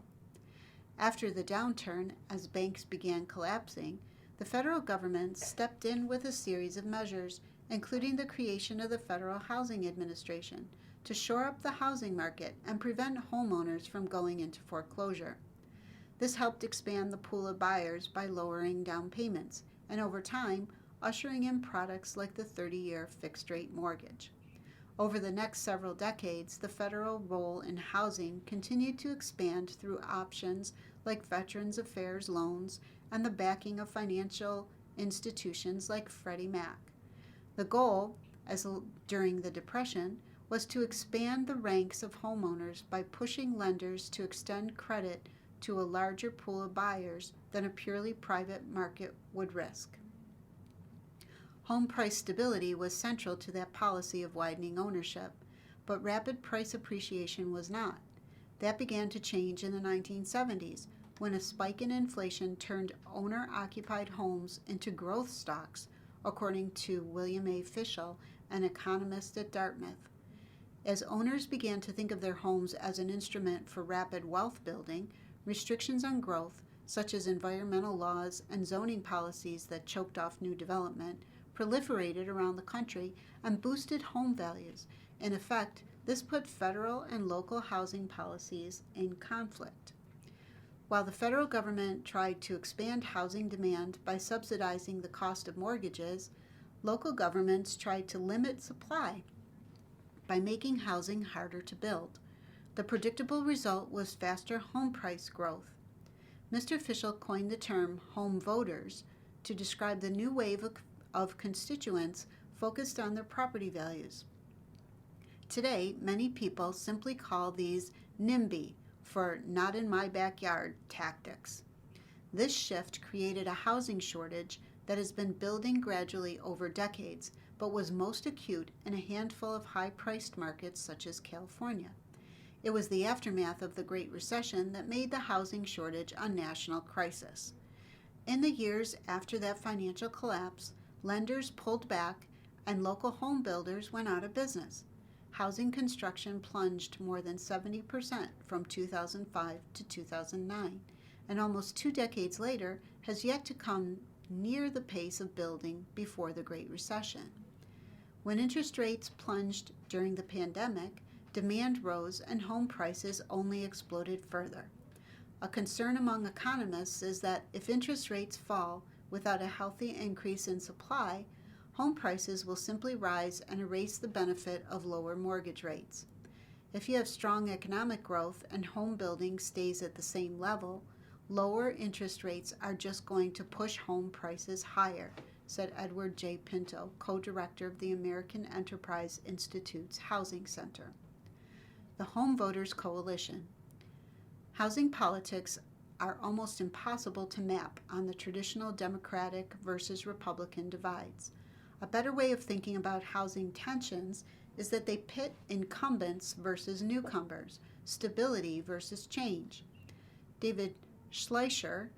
After the downturn, as banks began collapsing, the federal government stepped in with a series of measures, including the creation of the Federal Housing Administration, to shore up the housing market and prevent homeowners from going into foreclosure. This helped expand the pool of buyers by lowering down payments, and over time, ushering in products like the 30-year fixed-rate mortgage. Over the next several decades, the federal role in housing continued to expand through options like Veterans Affairs loans and the backing of financial institutions like Freddie Mac. The goal, as during the Depression, was to expand the ranks of homeowners by pushing lenders to extend credit to a larger pool of buyers than a purely private market would risk. Home price stability was central to that policy of widening ownership, but rapid price appreciation was not. That began to change in the 1970s when a spike in inflation turned owner-occupied homes into growth stocks, according to William A. Fischel, an economist at Dartmouth. As owners began to think of their homes as an instrument for rapid wealth building, restrictions on growth, such as environmental laws and zoning policies that choked off new development, proliferated around the country and boosted home values. In effect, this put federal and local housing policies in conflict. While the federal government tried to expand housing demand by subsidizing the cost of mortgages, local governments tried to limit supply by making housing harder to build. The predictable result was faster home price growth. Mr. Fischel coined the term home voters to describe the new wave of constituents focused on their property values. Today, many people simply call these NIMBY, for not in my backyard tactics. This shift created a housing shortage that has been building gradually over decades, but was most acute in a handful of high-priced markets such as California. It was the aftermath of the Great Recession that made the housing shortage a national crisis. In the years after that financial collapse, lenders pulled back and local home builders went out of business. Housing construction plunged more than 70% from 2005 to 2009, and almost 2 decades later has yet to come near the pace of building before the Great Recession. When interest rates plunged during the pandemic, demand rose and home prices only exploded further. A concern among economists is that if interest rates fall without a healthy increase in supply, home prices will simply rise and erase the benefit of lower mortgage rates. If you have strong economic growth and home building stays at the same level, lower interest rates are just going to push home prices higher, said Edward J. Pinto, co-director of the American Enterprise Institute's Housing Center. The Home Voters Coalition. Housing politics are almost impossible to map on the traditional Democratic versus Republican divides. A better way of thinking about housing tensions is that they pit incumbents versus newcomers, stability versus change. David Schleicher,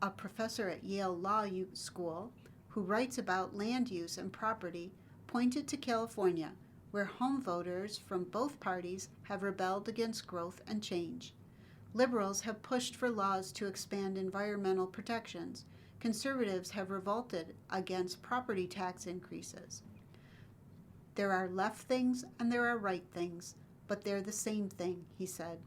a professor at Yale Law School, who writes about land use and property, pointed to California, where home voters from both parties have rebelled against growth and change. Liberals have pushed for laws to expand environmental protections. Conservatives have revolted against property tax increases. There are left things and there are right things, but they're the same thing, he said.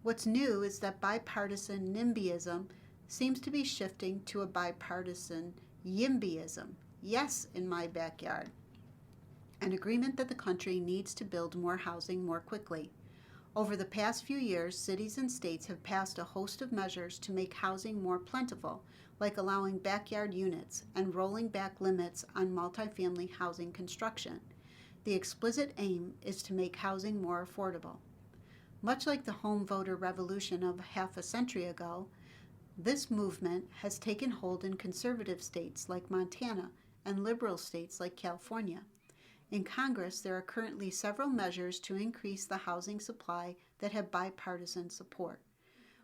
What's new is that bipartisan NIMBYism seems to be shifting to a bipartisan YIMBYism, yes, in my backyard, an agreement that the country needs to build more housing more quickly. Over the past few years, cities and states have passed a host of measures to make housing more plentiful, like allowing backyard units and rolling back limits on multifamily housing construction. The explicit aim is to make housing more affordable. Much like the home voter revolution of half a century ago, this movement has taken hold in conservative states like Montana and liberal states like California. In Congress, there are currently several measures to increase the housing supply that have bipartisan support.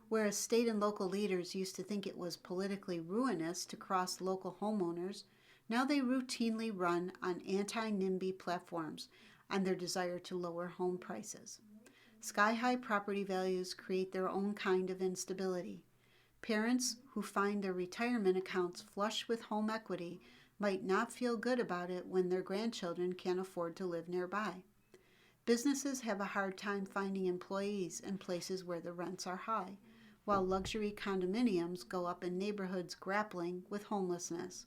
Whereas state and local leaders used to think it was politically ruinous to cross local homeowners, now they routinely run on anti-NIMBY platforms and their desire to lower home prices. Sky-high property values create their own kind of instability. Parents who find their retirement accounts flush with home equity might not feel good about it when their grandchildren can't afford to live nearby. Businesses have a hard time finding employees in places where the rents are high, while luxury condominiums go up in neighborhoods grappling with homelessness.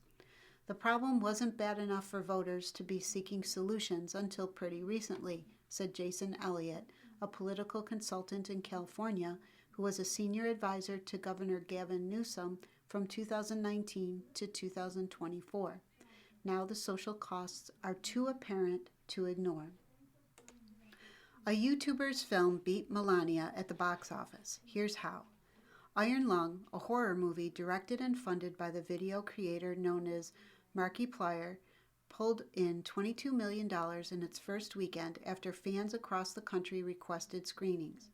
The problem wasn't bad enough for voters to be seeking solutions until pretty recently, said Jason Elliott, a political consultant in California who was a senior advisor to Governor Gavin Newsom from 2019 to 2024. Now the social costs are too apparent to ignore. A YouTuber's film beat Melania at the box office. Here's how. Iron Lung, a horror movie directed and funded by the video creator known as Markiplier, pulled in $22 million in its first weekend after fans across the country requested screenings.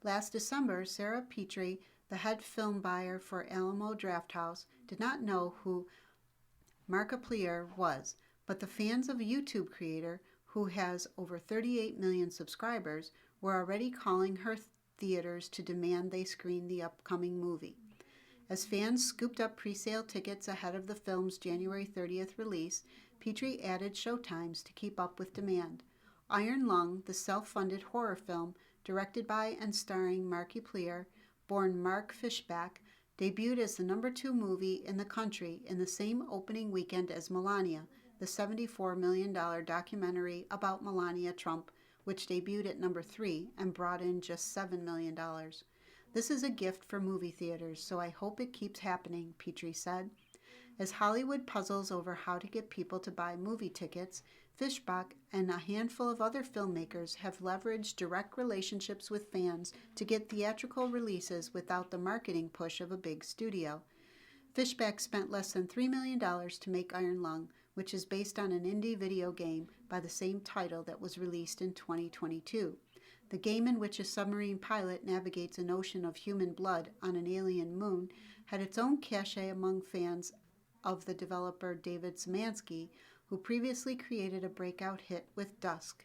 Last December, Sarah Petrie, the head film buyer for Alamo Drafthouse, did not know who Markiplier was, but the fans of a YouTube creator who has over 38 million subscribers were already calling her theaters to demand they screen the upcoming movie. As fans scooped up pre-sale tickets ahead of the film's January 30th release, Petrie added showtimes to keep up with demand. Iron Lung, the self-funded horror film, directed by and starring Markiplier, born Mark Fishback, debuted as the #2 movie in the country in the same opening weekend as Melania, the $74 million documentary about Melania Trump, which debuted at #3 and brought in just $7 million. This is a gift for movie theaters, so I hope it keeps happening, Petrie said. As Hollywood puzzles over how to get people to buy movie tickets, Fishbach and a handful of other filmmakers have leveraged direct relationships with fans to get theatrical releases without the marketing push of a big studio. Fishbach spent less than $3 million to make Iron Lung, which is based on an indie video game by the same title that was released in 2022. The game, in which a submarine pilot navigates an ocean of human blood on an alien moon, had its own cachet among fans of the developer David Szymanski, who previously created a breakout hit with Dusk.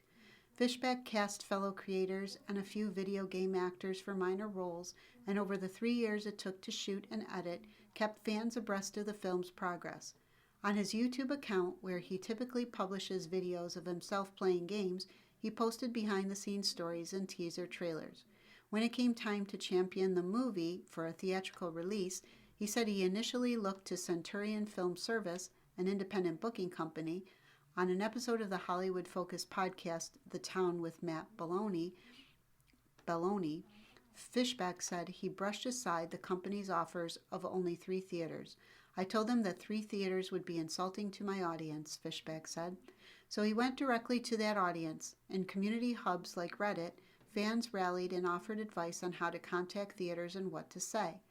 Fishbach cast fellow creators and a few video game actors for minor roles, and over the 3 years it took to shoot and edit, kept fans abreast of the film's progress. On his YouTube account, where he typically publishes videos of himself playing games, he posted behind-the-scenes stories and teaser trailers. When it came time to champion the movie for a theatrical release, he said he initially looked to Centurion Film Service, an independent booking company. On an episode of the Hollywood-focused podcast The Town with Matt Belloni, Fishbach said he brushed aside the company's offers of only 3 theaters. I told them that 3 theaters would be insulting to my audience, Fishbach said. So he went directly to that audience. In community hubs like Reddit, fans rallied and offered advice on how to contact theaters and what to say.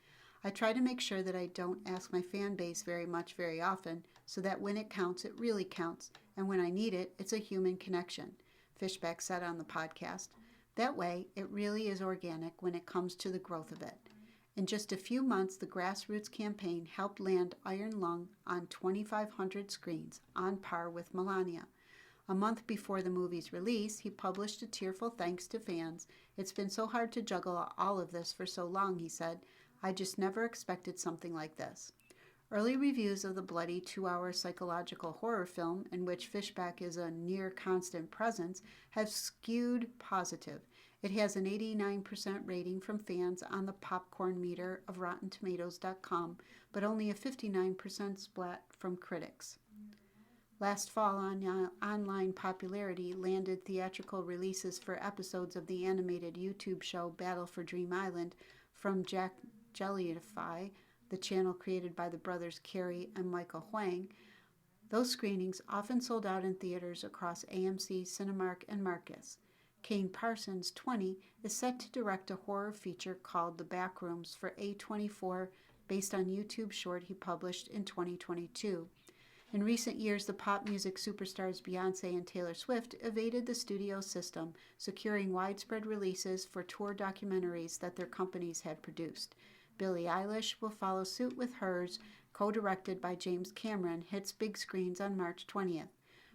I try to make sure that I don't ask my fan base very often, so that when it counts, it really counts, and when I need it, it's a human connection, Fishbach said on the podcast. That way, it really is organic when it comes to the growth of it. In just a few months, the grassroots campaign helped land Iron Lung on 2,500 screens, on par with Melania. A month before the movie's release, he published a tearful thanks to fans. It's been so hard to juggle all of this for so long, he said. I just never expected something like this. Early reviews of the bloody 2-hour psychological horror film, in which Fishbach is a near-constant presence, have skewed positive. It has an 89% rating from fans on the popcorn meter of RottenTomatoes.com, but only a 59% splat from critics. Last fall, online popularity landed theatrical releases for episodes of the animated YouTube show Battle for Dream Island from Jack Jellify, the channel created by the brothers Carrie and Michael Huang. Those screenings often sold out in theaters across AMC, Cinemark, and Marcus. Kane Parsons, 20, is set to direct a horror feature called The Backrooms for A24, based on YouTube short he published in 2022. In recent years, the pop music superstars Beyoncé and Taylor Swift evaded the studio system, securing widespread releases for tour documentaries that their companies had produced. Billie Eilish will follow suit with hers, co-directed by James Cameron, hits big screens on March 20th.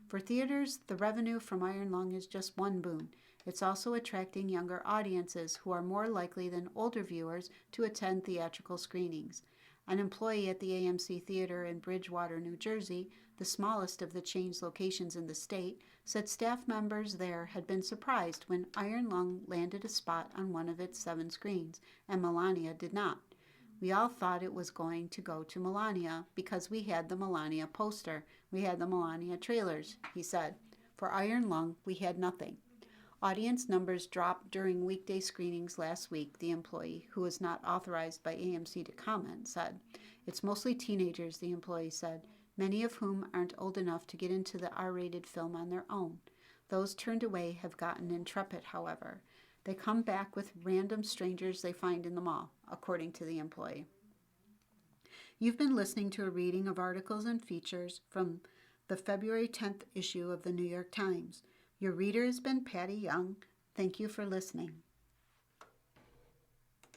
For theaters, the revenue from Iron Lung is just one boon. It's also attracting younger audiences who are more likely than older viewers to attend theatrical screenings. An employee at the AMC Theater in Bridgewater, New Jersey, the smallest of the chain's locations in the state, said staff members there had been surprised when Iron Lung landed a spot on one of its 7 screens, and Melania did not. We all thought it was going to go to Melania because we had the Melania poster. We had the Melania trailers, he said. For Iron Lung, we had nothing. Audience numbers dropped during weekday screenings last week, the employee, who was not authorized by AMC to comment, said. It's mostly teenagers, the employee said, many of whom aren't old enough to get into the R-rated film on their own. Those turned away have gotten intrepid, however. They come back with random strangers they find in the mall, according to the employee. You've been listening to a reading of articles and features from the February 10th issue of the New York Times. Your reader has been Patty Young. Thank you for listening.